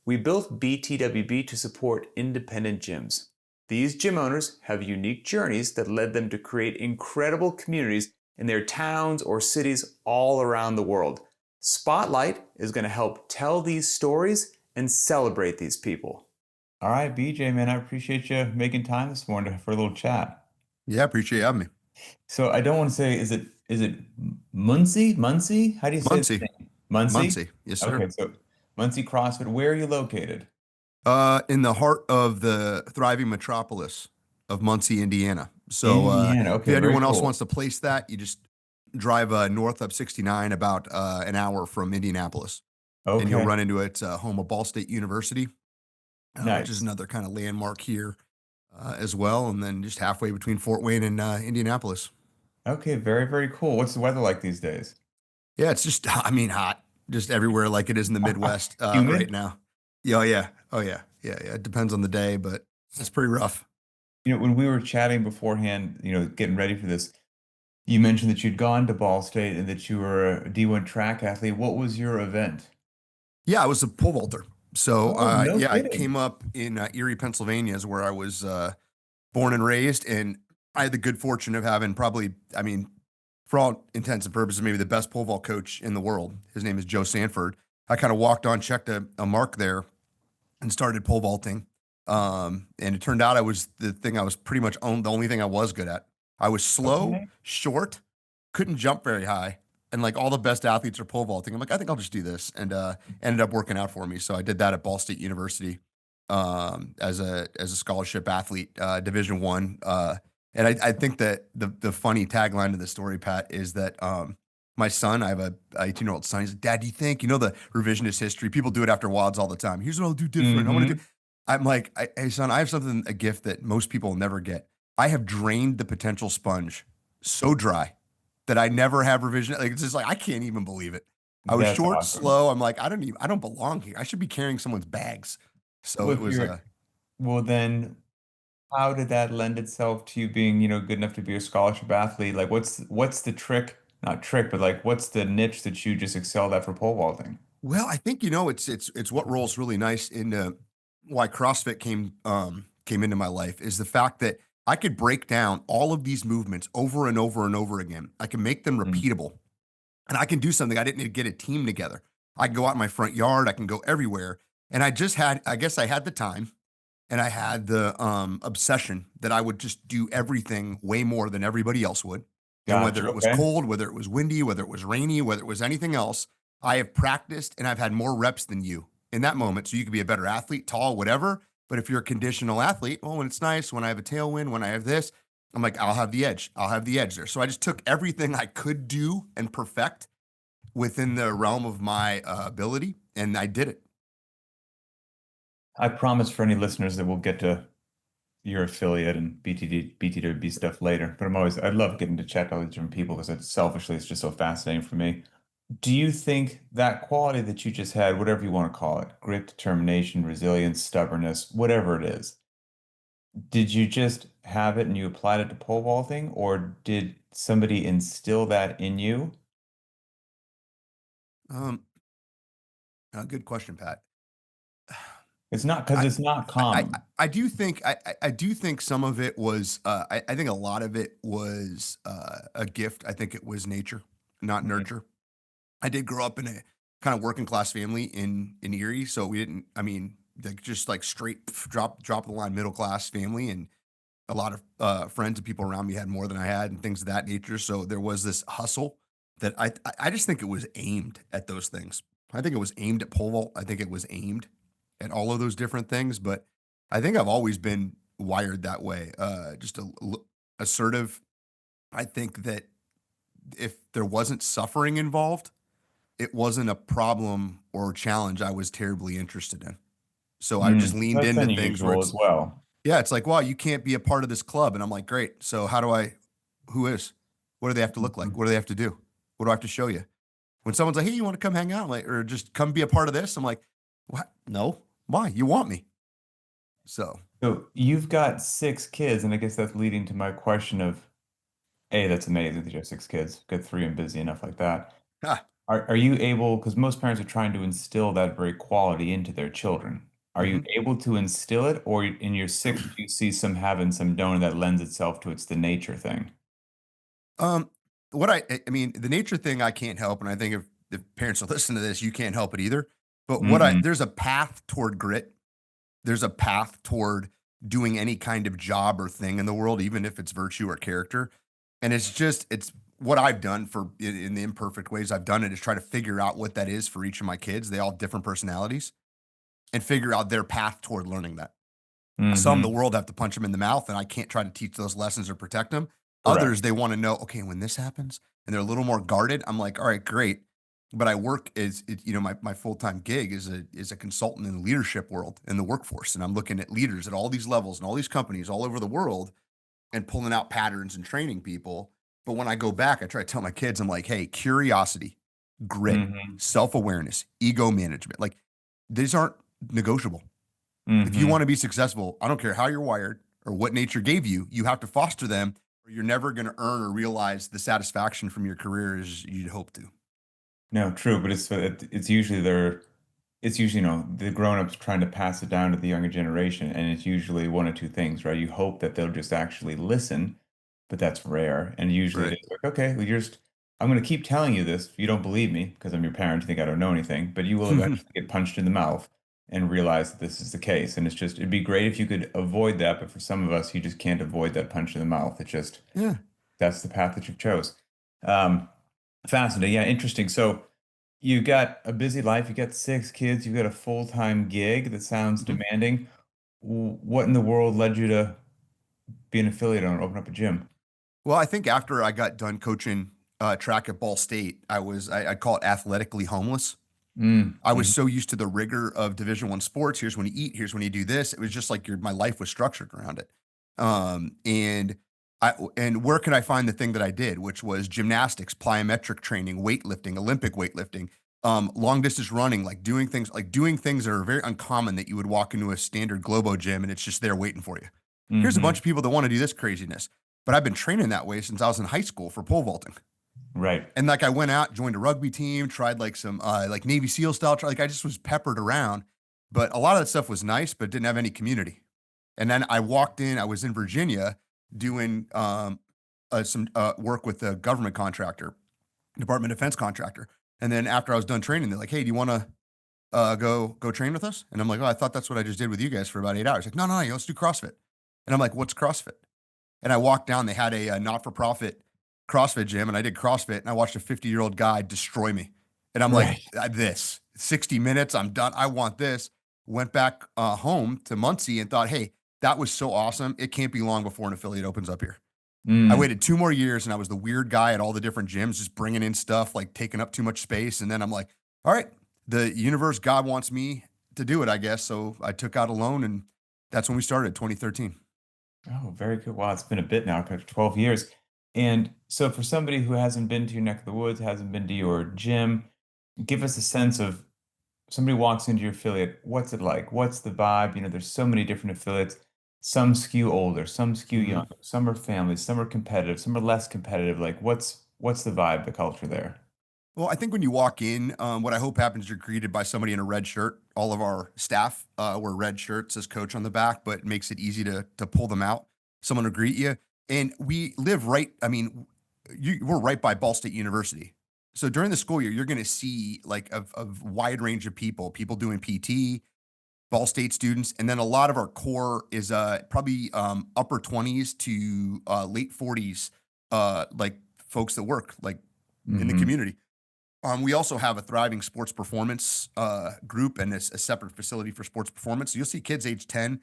We built BTWB to support independent gyms. These gym owners have unique journeys that led them to create incredible communities in their towns or cities all around the world. Spotlight is going to help tell these stories and celebrate these people. All right, BJ, man, I appreciate you making time this morning for a little chat. Yeah, appreciate you having me. So I don't want to say, is it Muncie? Muncie? How do you say the Muncie. name? Muncie? Muncie. Yes, sir. Okay, so Muncie CrossFit, where are you located? In the heart of the thriving metropolis of Muncie, Indiana. So, Indiana. if Okay, very anyone else cool. wants to place that, you just drive north up 69 about an hour from Indianapolis, and you'll Okay, run into it, home of Ball State University, which is nice. another kind of landmark here as well, and then just halfway between Fort Wayne and Indianapolis. Okay, very, very cool. What's the weather like these days? Yeah, it's just, I mean, hot, just everywhere like it is in the Midwest right Humid? now. Yeah, oh yeah, oh yeah, yeah, yeah. It depends on the day, but it's pretty rough. When we were chatting beforehand, getting ready for this, you mentioned that you'd gone to Ball State and that you were a D1 track athlete. What was your event? Yeah, I was a pole vaulter. So, Oh, no yeah, I kidding. came up in Erie, Pennsylvania, is where I was born and raised, and I had the good fortune of having probably, I mean, for all intents and purposes, maybe the best pole vault coach in the world. His name is Joe Sanford. I kind of walked on, checked a mark there, and started pole vaulting. And it turned out I was the thing I was pretty much the only thing I was good at. I was slow, Okay. short, couldn't jump very high, and like all the best athletes are pole vaulting. I'm like, I think I'll just do this, and ended up working out for me. So I did that at Ball State University as a scholarship athlete, Division 1. And I think that the funny tagline to the story, Pat, is that my son, I have a 18-year-old son. He's like, Dad, do you think, the revisionist history? People do it after WODs all the time. Here's what I'll do different. I want to Mm-hmm. do. I'm like, hey, son, I have something, a gift that most people will never get. I have drained the potential sponge so dry that I never have revision. Like, it's just like, I can't even believe it. I was That's short, awesome. slow. I'm like, I don't belong here. I should be carrying someone's bags. So Well, it was, well, then how did that lend itself to you being, good enough to be a scholarship athlete? Like, what's the trick? Not trick, but like, what's the niche that you just excelled at for pole vaulting? well, I think, it's what rolls really nice into why CrossFit came into my life is the fact that I could break down all of these movements over and over and over again. I can make them Mm. repeatable. And I can do something. I didn't need to get a team together. I can go out in my front yard. I can go everywhere. And I guess I had the time and I had the obsession that I would just do everything way more than everybody else would. And Gotcha. whether it was Okay. cold, whether it was windy, whether it was rainy, whether it was anything else, I have practiced and I've had more reps than you in that moment. So you could be a better athlete, tall, whatever. But if you're a conditional athlete, well, when it's nice, when I have a tailwind, when I have this, I'm like, I'll have the edge. I'll have the edge there. So I just took everything I could do and perfect within the realm of my ability, and I did it. I promise for any listeners that we'll get to your affiliate and BTWB stuff later. But I'd love getting to check all these different people because selfishly, it's just so fascinating for me. Do you think that quality that you just had, whatever you want to call it, grit, determination, resilience, stubbornness, whatever it is, did you just have it and you applied it to pole vaulting, or did somebody instill that in you? Um, Good question, Pat. It's not because I, it's not I common. I do think I do think some of it was I think a lot of it was a gift. I think it was nature, not Mhm. nurture. I did grow up in a kind of working class family in Erie, so we didn't. I mean, like just like straight drop the line middle class family, and a lot of friends and people around me had more than I had, and things of that nature. So there was this hustle that I just think it was aimed at those things. I think it was aimed at pole vault. I think it was aimed at all of those different things. But I think I've always been wired that way. Just assertive. I think that if there wasn't suffering involved, it wasn't a problem or challenge I was terribly interested in. So I just leaned That's into things where unusual as well. yeah, it's like, wow, you can't be a part of this club. And I'm like, great. So who is? What do they have to look like? Mhm. What do they have to do? What do I have to show you? When someone's like, hey, you want to come hang out? I'm like, or just come be a part of this? I'm like, what? No. Why? You want me. So, So you've got six kids, and I guess that's leading to my question of, A, that's amazing that you have six kids. Got three and busy enough like that. Are you able, because most parents are trying to instill that very quality into their children. Are you Mhm. able to instill it, or in your sixth, you see some having some donor that lends itself to it's the nature thing? Um, what I mean, the nature thing I can't help, and I think if parents will listen to this, you can't help it either. But Mm-hmm. there's a path toward grit. There's a path toward doing any kind of job or thing in the world, even if it's virtue or character. And it's what I've done in the imperfect ways I've done it is try to figure out what that is for each of my kids. They all have different personalities and figure out their path toward learning that. Some the Mm-hmm. world have to punch them in the mouth, and I can't try to teach those lessons or protect them. Correct. Others, they want to know, okay, when this happens, and they're a little more guarded. I'm like, all right, great. But I work my full time gig is a consultant in the leadership world in the workforce, and I'm looking at leaders at all these levels and all these companies all over the world, and pulling out patterns and training people. But when I go back, I try to tell my kids, I'm like, hey, curiosity, grit, Mm-hmm. self awareness, ego management, like these aren't negotiable. If you Mm-hmm. want to be successful, I don't care how you're wired or what nature gave you, you have to foster them, or you're never going to earn or realize the satisfaction from your career as you'd hope to. No, true, but it's usually it's usually, the grown-ups trying to pass it down to the younger generation, and it's usually one of two things, right? You hope that they'll just actually listen, but that's rare. And usually it Right. is like, okay, well, I'm going to keep telling you this. If you don't believe me, because I'm your parent, you think I don't know anything, but you will eventually get punched in the mouth and realize that this is the case. And it'd be great if you could avoid that, but for some of us, you just can't avoid that punch in the mouth. Yeah. That's the path that you've chose. Um, Fascinating. Yeah, interesting. So you've got a busy life, you got six kids, you've got a full-time gig that sounds Mhm. demanding. What in the world led you to be an affiliate owner, open up a gym? Well, I think after I got done coaching track at Ball State, I call it athletically homeless. Mm, I was mhm. so used to the rigor of Division I sports. Here's when you eat. Here's when you do this. It was just like my life was structured around it. And where could I find the thing that I did, which was gymnastics, plyometric training, weightlifting, Olympic weightlifting, long distance running, like doing things that are very uncommon that you would walk into a standard Globo gym and it's just there waiting for you. Here's a bunch Hmm. of people that want to do this craziness, but I've been training that way since I was in high school for pole vaulting. Right. And like I went out, joined a rugby team, tried like some like Navy SEAL style. Like I just was peppered around, but a lot of that stuff was nice, but didn't have any community. And then I walked in. I was in Virginia doing some work with a government contractor, Department of Defense contractor. And then after I was done training, they're like, "Hey, do you want to go train with us?" And I'm like, "Oh, I thought that's what I just did with you guys for about 8 hours." Like, no, let's do CrossFit. And I'm like, "What's CrossFit?" And I walked down, they had a not for profit CrossFit gym, and I did CrossFit, and I watched a 50-year-old guy destroy me. And I'm like, Right. this 60 minutes, I'm done. I want this. Went back home to Muncie and thought, hey, that was so awesome. It can't be long before an affiliate opens up here. I Mm. waited 2 more years and I was the weird guy at all the different gyms, just bringing in stuff, like taking up too much space. And then I'm like, all right, the universe, God wants me to do it, I guess. So I took out a loan and that's when we started 2013. Oh, very good. Wow, it's been a bit now, 12 years. And so for somebody who hasn't been to your neck of the woods, hasn't been to your gym, give us a sense of somebody walks into your affiliate, what's it like? What's the vibe? There's so many different affiliates. Some skew older, some skew Mhm. younger, some are families, some are competitive, some are less competitive. Like what's the vibe, the culture there? Well, I think when you walk in, what I hope happens, you're greeted by somebody in a red shirt. All of our staff wear red shirts, says coach on the back, but it makes it easy to pull them out. Someone will greet you, and we live right. I mean, we're right by Ball State University. So during the school year, you're going to see like a wide range of people doing PT, Ball State students, and then a lot of our core is probably upper 20s to late 40s, like folks that work like in the Hmm. community. We also have a thriving sports performance group and a separate facility for sports performance. So you'll see kids age 10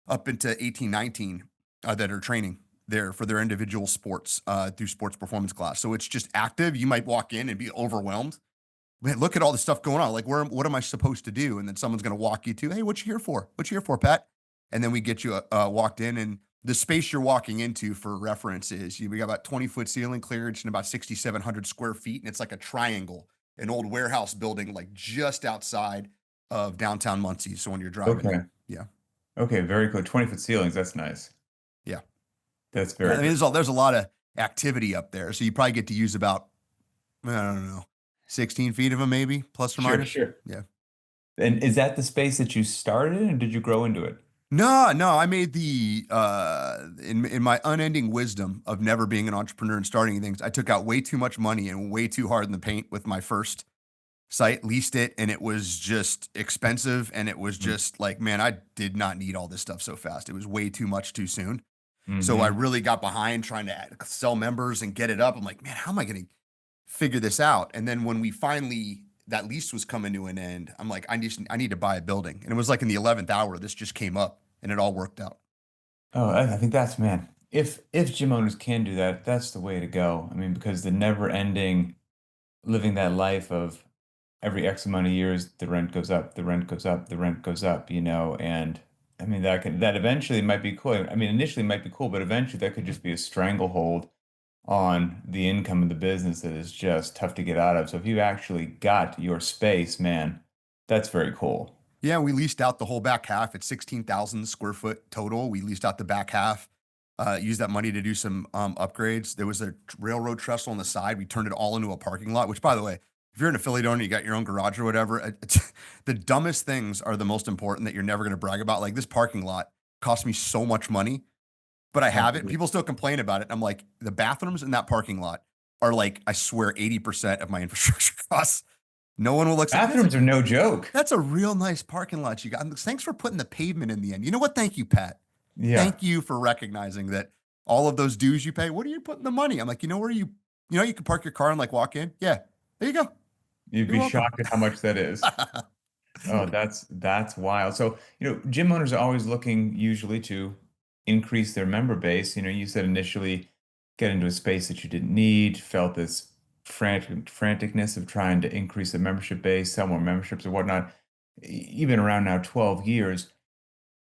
up into 18, 19 that are training there for their individual sports through sports performance class. So it's just active. You might walk in and be overwhelmed. Man, look at all this stuff going on. Like, what am I supposed to do? And then someone's going to walk you to, hey, what you here for? What you here for, Pat? And then we get you walked in, and the space you're walking into, for reference, is we got about 20-foot ceiling clearance and about 6,700 square feet, and it's like a triangle, an old warehouse building, like just outside of downtown Muncie. So when you're driving Okay. in, yeah, Okay, very cool. 20-foot ceilings, that's nice. yeah. That's I very, mean, very there's a lot of activity up there, so you probably get to use about, I don't know, 16 feet of them, maybe plus or Sure, minus. sure. Yeah. And is that the space that you started in, or did you grow into it? No, no, I made the in my unending wisdom of never being an entrepreneur and starting things, I took out way too much money and way too hard in the paint with my first site, leased it, and it was just expensive. And it was just like, man, I did not need all this stuff so fast. It was way too much too soon. So I Mm-hmm. really got behind trying to sell members and get it up. I'm like, man, how am I going to figure this out? And then when we finally that lease was coming to an end, I'm like, I need to buy a building. And it was like in the 11th hour, this just came up and it all worked out. Oh, I think that's, man. If gym owners can do that, that's the way to go. I mean, because the never ending living that life of every X amount of years, the rent goes up, the rent goes up, the rent goes up, and I mean that eventually might be cool. I mean, initially it might be cool, but eventually that could just be a stranglehold on the income of the business that is just tough to get out of. So if you actually got your space, man, that's very cool. Yeah, we leased out the whole back half. It's 16,000 square foot total. We leased out the back half, used that money to do some upgrades. There was a railroad trestle on the side. We turned it all into a parking lot, which, by the way, if you're an affiliate owner, you got your own garage or whatever, the dumbest things are the most important that you're never going to brag about. Like this parking lot cost me so much money, but I have it. Absolutely. People still complain about it. I'm like, the bathrooms in that parking lot are like, I swear, 80% of my infrastructure costs. No one will accept this. Bathrooms are no joke. That's a real nice parking lot you got. And thanks for putting the pavement in the end. You know what? Thank you, Pat. Yeah. Thank you for recognizing that all of those dues you pay. What are you putting the money? I'm like, you know where you can park your car and like walk in. Yeah, there you go. You'd You're be welcome. shocked at how much that is. Oh, that's wild. So, gym owners are always looking usually to increase their member base. You said initially get into a space that you didn't need, felt this franticness of trying to increase the membership base, sell more memberships or whatnot. Even around now 12 years,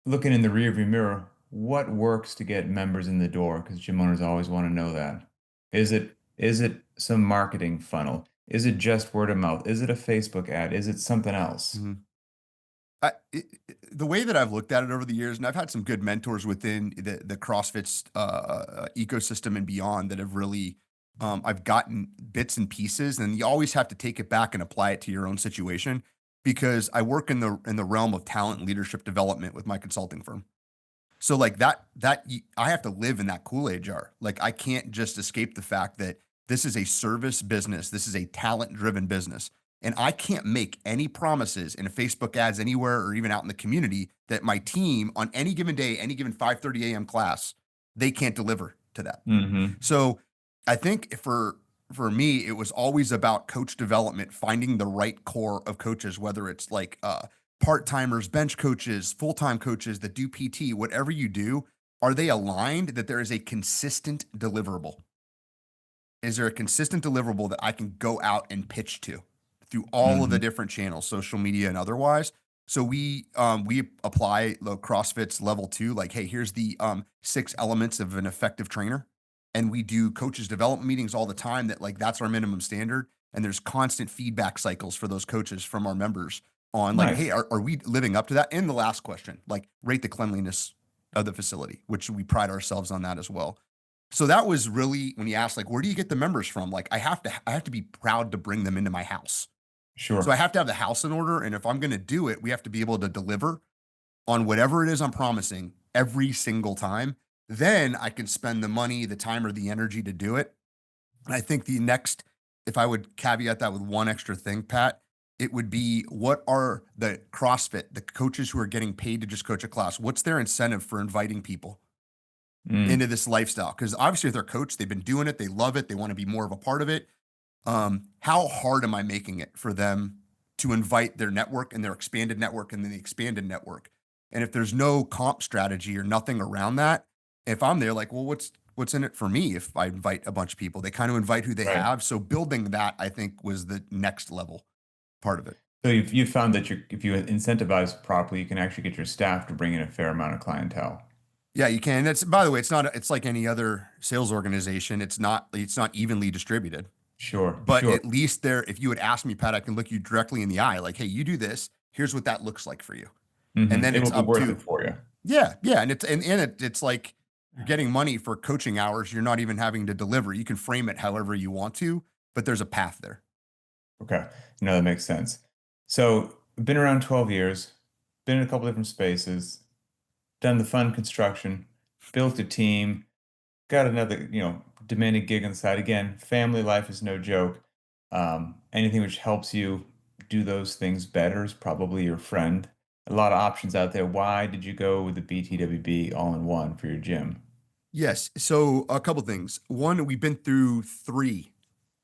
looking in the rearview mirror, what works to get members in the door? Because gym owners always want to know that. Is it some marketing funnel? Is it just word of mouth? Is it a Facebook ad? Is it something else? Mhm. The way that I've looked at it over the years, and I've had some good mentors within the CrossFit's ecosystem and beyond that have really, I've gotten bits and pieces, and you always have to take it back and apply it to your own situation because I work in the realm of talent and leadership development with my consulting firm. So like I have to live in that Kool-Aid jar. Like I can't just escape the fact that this is a service business. This is a talent driven business. And I can't make any promises in a Facebook ads anywhere or even out in the community that my team on any given day, any given 5:30 a.m. class, they can't deliver to that. Hmm. So I think for me, it was always about coach development, finding the right core of coaches, whether it's like part-timers, bench coaches, full-time coaches that do PT, whatever you do, are they aligned that there is a consistent deliverable? Is there a consistent deliverable that I can go out and pitch to through all of the Hmm. different channels, social media and otherwise? So we apply the CrossFit's level 2, like, hey, here's the 6 elements of an effective trainer. And we do coaches development meetings all the time that like that's our minimum standard. And there's constant feedback cycles for those coaches from our members on like, hey, Nice. are we living up to that? And the last question, like rate the cleanliness of the facility, which we pride ourselves on that as well. So that was really when you asked like, where do you get the members from? Like I have to be proud to bring them into my house. So I Sure. have to have the house in order. And if I'm going to do it, we have to be able to deliver on whatever it is I'm promising every single time. Then I can spend the money, the time, or the energy to do it. And I think the next, if I would caveat that with one extra thing, Pat, it would be what are the CrossFit, the coaches who are getting paid to just coach a class? What's their incentive for inviting people Mm. into this lifestyle? Because obviously, with their coach, they've been doing it, they love it, they want to be more of a part of it. How hard am I making it for them to invite their network and their expanded network and then the expanded network? And if there's no comp strategy or nothing around that, if I'm there, like, well, what's in it for me if I invite a bunch of people? They kind of invite who they Right. have. So building that, I think, was the next level part of it. So you've found that if you incentivize properly, you can actually get your staff to bring in a fair amount of clientele. Yeah, you can. That's by the way, it's like any other sales organization. It's not evenly distributed. Sure, But sure. at least there, if you would ask me, Pat, I can look you directly in the eye, like, hey, you do this. Here's what that looks like for you. And then It it's will be up worth to, it for you. yeah, yeah. And it's like you're getting money for coaching hours. You're not even having to deliver. You can frame it however you want to, but there's a path there. Okay. No, that makes sense. So been around 12 years, been in a couple different spaces, done the fun construction, built a team, got another, demanding gig on the side. Again, family life is no joke. Anything which helps you do those things better is probably your friend. A lot of options out there. Why did you go with the BTWB all-in-one for your gym? Yes. So a couple things. One, we've been through three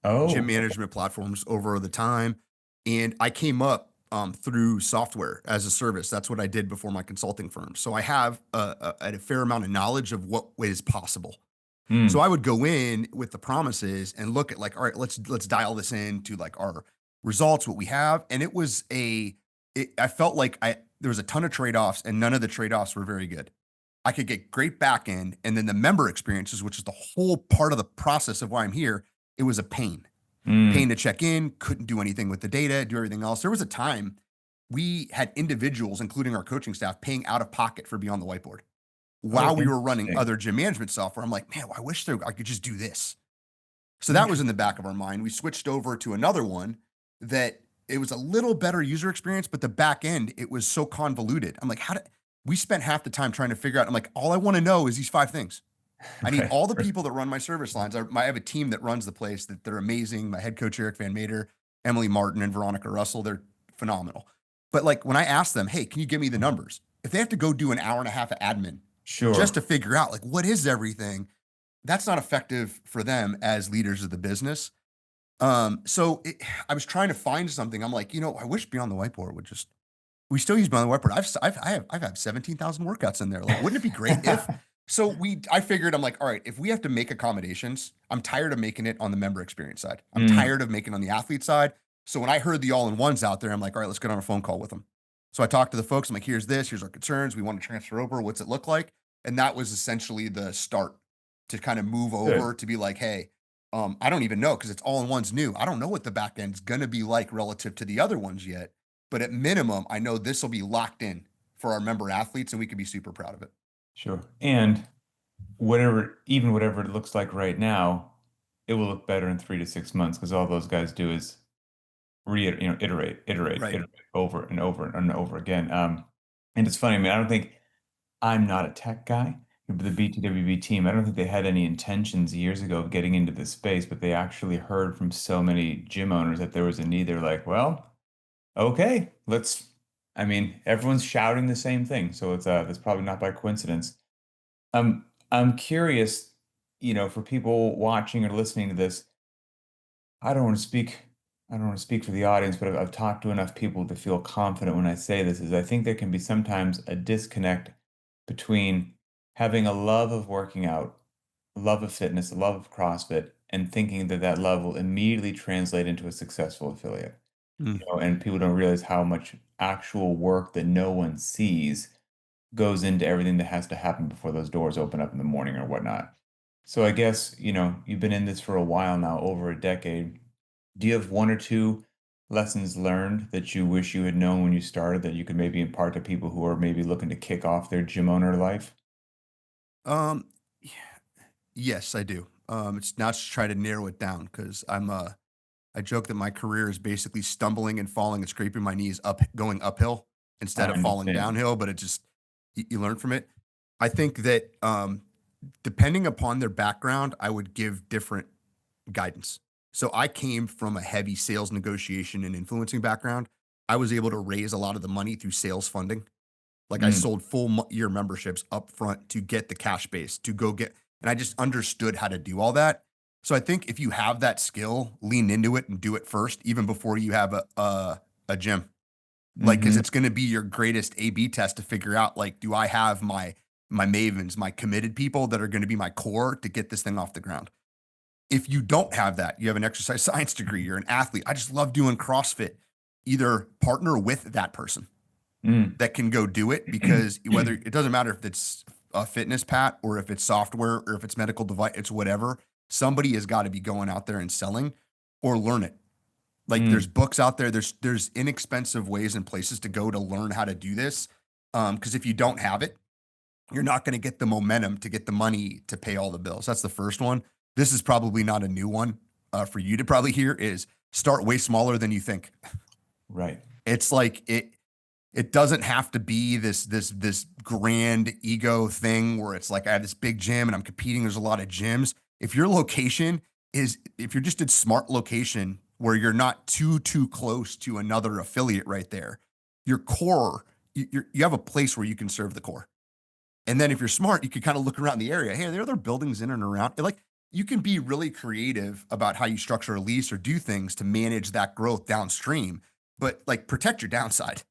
gym Oh, management platforms over the time, and I came up through software as a service. That's what I did before my consulting firm. So I have a fair amount of knowledge of what is possible. So mm, I would go in with the promises and look at like, all right, let's dial this into like our results, what we have, and I felt like there was a ton of trade-offs, and none of the trade-offs were very good. I could get great back end, and then the member experiences, which is the whole part of the process of why I'm here, it was a pain. Pain mm. to check in, couldn't do anything with the data, do everything else. There was a time we had individuals, including our coaching staff, paying out of pocket for Beyond the Whiteboard Oh, while we were running interesting. other gym management software. I'm like, man, I wish I could just do this. So that was in the Interesting. back of our mind. We switched over to another one that it was a little better user experience, but the back end, it was so convoluted. I'm like, we spent half the time trying to figure out, I'm like, all I want to know is these five things. I need Right. all the people that run my service lines. I have a team that runs the place that they're amazing. My head coach, Eric Van Mater, Emily Martin, and Veronica Russell, they're phenomenal. But like when I ask them, hey, can you give me the numbers? If they have to go do an hour and a half of admin just Sure. to figure out like what is everything, that's not effective for them as leaders of the business. I was trying to find something. I'm like, I wish Beyond the Whiteboard would just. We still use Beyond the Whiteboard. I've had 17,000 workouts in there. Like, wouldn't it be great if? I figured I'm like, all right, if we have to make accommodations, I'm tired of making it on the member experience side. I'm Mm, tired of making it on the athlete side. So when I heard the all-in-ones out there, I'm like, all right, let's get on a phone call with them. So I talked to the folks. I'm like, here's this. Here's our concerns. We want to transfer over. What's it look like? And that was essentially the start to kind of move over good. to be like, hey, I don't even know because it's all-in-ones new. I don't know what the back end's gonna be like relative to the other ones yet. But at minimum, I know this will be locked in for our member athletes, and we can be super proud of it. Sure. And whatever it looks like right now, it will look better in 3 to 6 months because all those guys do is Right. iterate over and over and over again. And it's funny, I mean, I don't think I'm not a tech guy, but the BTWB team, I don't think they had any intentions years ago of getting into this space, but they actually heard from so many gym owners that there was a need. They're like, well, okay, I mean, everyone's shouting the same thing, so that's probably not by coincidence. I'm curious, for people watching or listening to this, I don't want to speak, I don't want to speak for the audience, but I've talked to enough people to feel confident when I say this, is I think there can be sometimes a disconnect between having a love of working out, a love of fitness, a love of CrossFit, and thinking that that love will immediately translate into a successful affiliate. Mm. And people don't realize how much actual work that no one sees goes into everything that has to happen before those doors open up in the morning or whatnot. So I guess, you've been in this for a while now, over a decade. Do you have one or two lessons learned that you wish you had known when you started that you could maybe impart to people who are maybe looking to kick off their gym owner life? Um, yes, I do. It's not to try to narrow it down because I joke that my career is basically stumbling and falling and scraping my knees up, going uphill I instead of falling understand. downhill, but it just, you learn from it. I think that depending upon their background, I would give different guidance. So I came from a heavy sales negotiation and influencing background. I was able to raise a lot of the money through sales funding. Like I Mm, sold full year memberships up front to get the cash base to go get, and I just understood how to do all that. So I think if you have that skill, lean into it and do it first, even before you have a gym. Like, because hmm. it's going to be your greatest A/B test to figure out, like, do I have my mavens, my committed people that are going to be my core to get this thing off the ground? If you don't have that, you have an exercise science degree, you're an athlete. I just love doing CrossFit. Either partner with that person Mm. that can go do it because whether it doesn't matter if it's a fitness pat or if it's software or if it's medical device, it's whatever. Somebody has got to be going out there and selling or learn it. Like there's Mm. books out there. There's inexpensive ways and places to go to learn how to do this. Because if you don't have it, you're not going to get the momentum to get the money to pay all the bills. That's the first one. This is probably not a new one for you to probably hear is start way smaller than you think. Right. It's like it doesn't have to be this grand ego thing where it's like I have this big gym and I'm competing. There's a lot of gyms. If your location is, if you're just in smart location where you're not too close to another affiliate right there, your core, you have a place where you can serve the core. And then if you're smart, you can kind of look around the area. Hey, are there other buildings in and around? Like you can be really creative about how you structure a lease or do things to manage that growth downstream, but like protect your downside.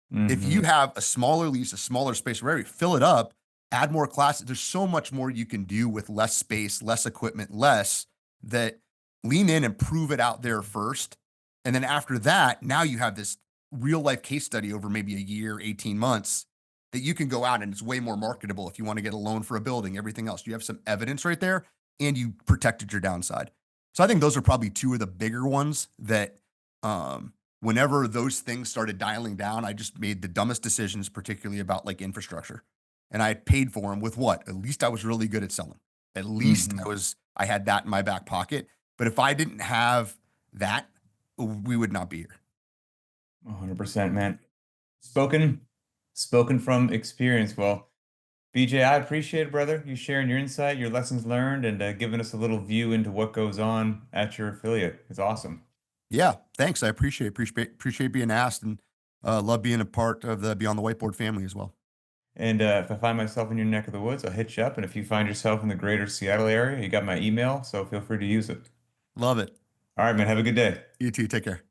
If you Hmm. have a smaller lease, a smaller space, wherever, fill it up, add more classes. There's so much more you can do with less space, less equipment, less that lean in and prove it out there first. And then after that, now you have this real life case study over maybe a year, 18 months that you can go out and it's way more marketable if you want to get a loan for a building, everything else. You have some evidence right there and you protected your downside. So I think those are probably two of the bigger ones that whenever those things started dialing down, I just made the dumbest decisions, particularly about like infrastructure. And I paid for them with what? At least I was really good at selling. At least Hmm. I had that in my back pocket. But if I didn't have that, we would not be here. 100%, man. Spoken, spoken from experience. Well, BJ, I appreciate it, brother. You sharing your insight, your lessons learned, and giving us a little view into what goes on at your affiliate. It's awesome. Yeah, thanks. I appreciate being asked and love being a part of the Beyond the Whiteboard family as well. And if I find myself in your neck of the woods, I'll hit you up. And if you find yourself in the greater Seattle area, you got my email, so feel free to use it. Love it. All right, man. Have a good day. You too. Take care.